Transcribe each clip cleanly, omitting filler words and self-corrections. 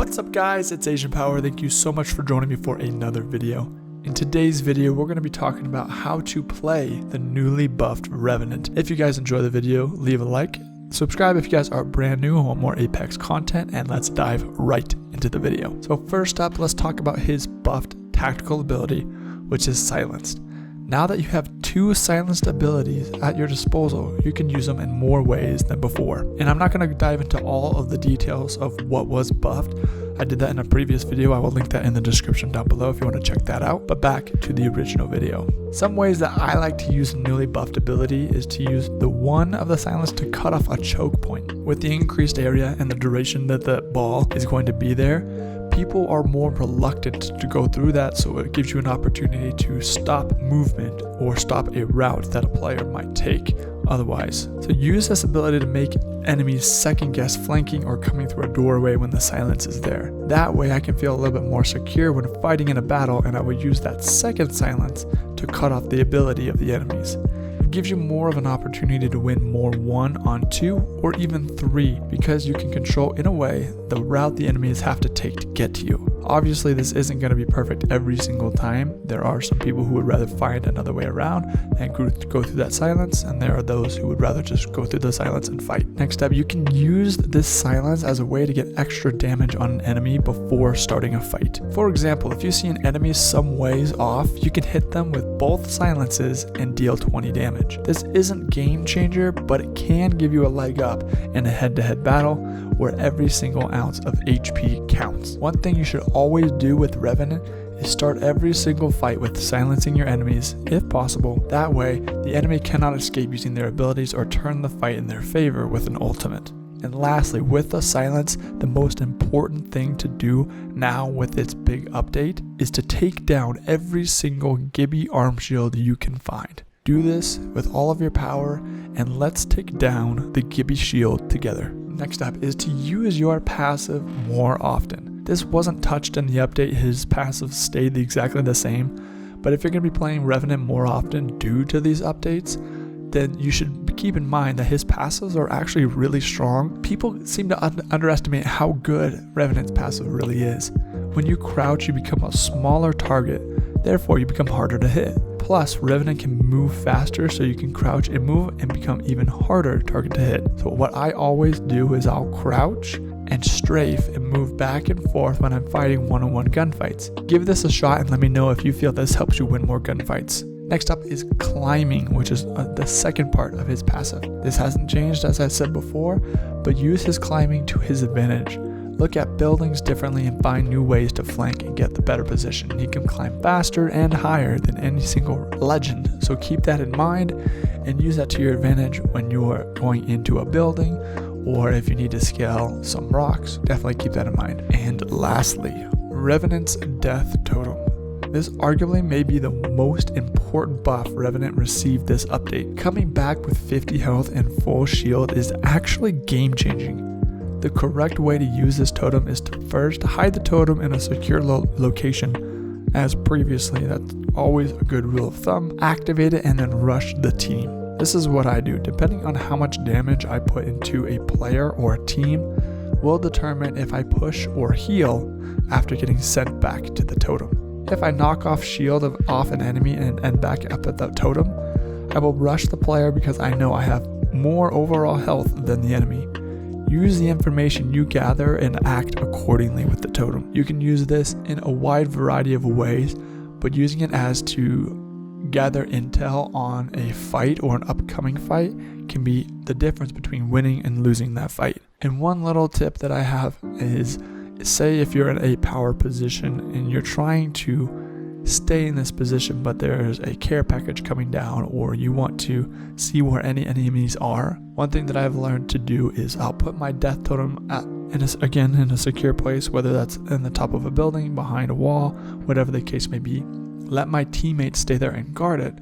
What's up guys, it's Asian Power. Thank you so much for joining me for another video. In today's video, we're going to be talking about how to play the newly buffed Revenant. If you guys enjoy the video, leave a like, subscribe if you guys are brand new and want more Apex content, and let's dive right into the video. So first up, let's talk about his buffed tactical ability, which is Silenced. Now that you have two silenced abilities at your disposal, you can use them in more ways than before. And I'm not going to dive into all of the details of what was buffed. I did that in a previous video. I will link that in the description down below if you want to check that out. But back to the original video. Some ways that I like to use a newly buffed ability is to use the one of the silence to cut off a choke point. With the increased area and the duration that the ball is going to be there, people are more reluctant to go through that, so it gives you an opportunity to stop movement or stop a route that a player might take otherwise. So use this ability to make enemies second guess flanking or coming through a doorway when the silence is there. That way I can feel a little bit more secure when fighting in a battle, and I would use that second silence to cut off the ability of the enemies. It gives you more of an opportunity to win more 1-on-2 or even 3 because you can control in a way the route the enemies have to take to get to you. Obviously this isn't going to be perfect every single time. There are some people who would rather find another way around and go through that silence, and there are those who would rather just go through the silence and fight. Next up, you can use this silence as a way to get extra damage on an enemy before starting a fight. For example, if you see an enemy some ways off, you can hit them with both silences and deal 20 damage. This isn't game changer, but it can give you a leg up in a head-to-head battle where every single ounce of HP counts. One thing you should always do with Revenant is start every single fight with silencing your enemies if possible. That way, the enemy cannot escape using their abilities or turn the fight in their favor with an ultimate. And lastly, with the silence, the most important thing to do now with its big update is to take down every single Gibby arm shield you can find. Do this with all of your power, and let's take down the Gibby shield together. Next up is to use your passive more often. This wasn't touched in the update. His passive stayed exactly the same, but if you're going to be playing Revenant more often due to these updates, then you should keep in mind that his passives are actually really strong. People seem to underestimate how good Revenant's passive really is. When you crouch, you become a smaller target, therefore you become harder to hit. Plus, Revenant can move faster, so you can crouch and move and become even harder target to hit. So what I always do is I'll crouch and strafe and move back and forth when I'm fighting one-on-one gunfights. Give this a shot and let me know if you feel this helps you win more gunfights. Next up is climbing, which is the second part of his passive. This hasn't changed as I said before, but use his climbing to his advantage. Look at buildings differently and find new ways to flank and get the better position. He can climb faster and higher than any single legend, so keep that in mind and use that to your advantage when you are going into a building, or if you need to scale some rocks, definitely keep that in mind. And lastly, Revenant's Death Totem. This arguably may be the most important buff Revenant received this update. Coming back with 50 health and full shield is actually game changing. The correct way to use this totem is to first hide the totem in a secure location as previously. That's always a good rule of thumb. Activate it and then rush the team. This is what I do. Depending on how much damage I put into a player or a team will determine if I push or heal after getting sent back to the totem. If I knock off shield off an enemy and end back up at the totem, I will rush the player because I know I have more overall health than the enemy. Use the information you gather and act accordingly with the totem. You can use this in a wide variety of ways, but using it as to gather intel on a fight or an upcoming fight can be the difference between winning and losing that fight. And one little tip that I have is, say if you're in a power position and you're trying to stay in this position, but there's a care package coming down, or you want to see where any enemies are. One thing that I've learned to do is I'll put my death totem in a secure place, whether that's in the top of a building, behind a wall, whatever the case may be. Let my teammates stay there and guard it.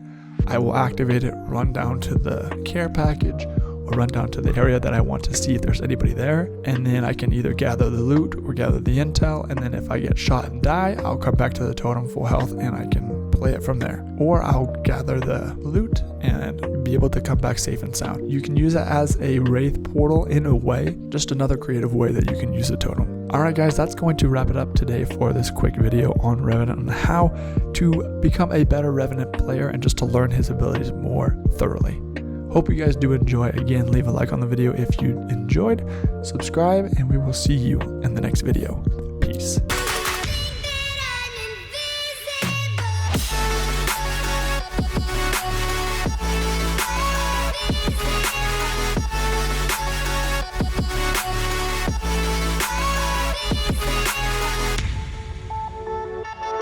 I will activate it, run down to the care package, or run down to the area that I want to see if there's anybody there, and then I can either gather the loot or gather the intel, and then if I get shot and die, I'll come back to the totem full health and I can play it from there. Or I'll gather the loot and be able to come back safe and sound. You can use it as a wraith portal in a way, just another creative way that you can use a totem. Alright guys, that's going to wrap it up today for this quick video on Revenant and how to become a better Revenant player and just to learn his abilities more thoroughly. Hope you guys do enjoy. Again, leave a like on the video if you enjoyed, subscribe, and we will see you in the next video. Peace.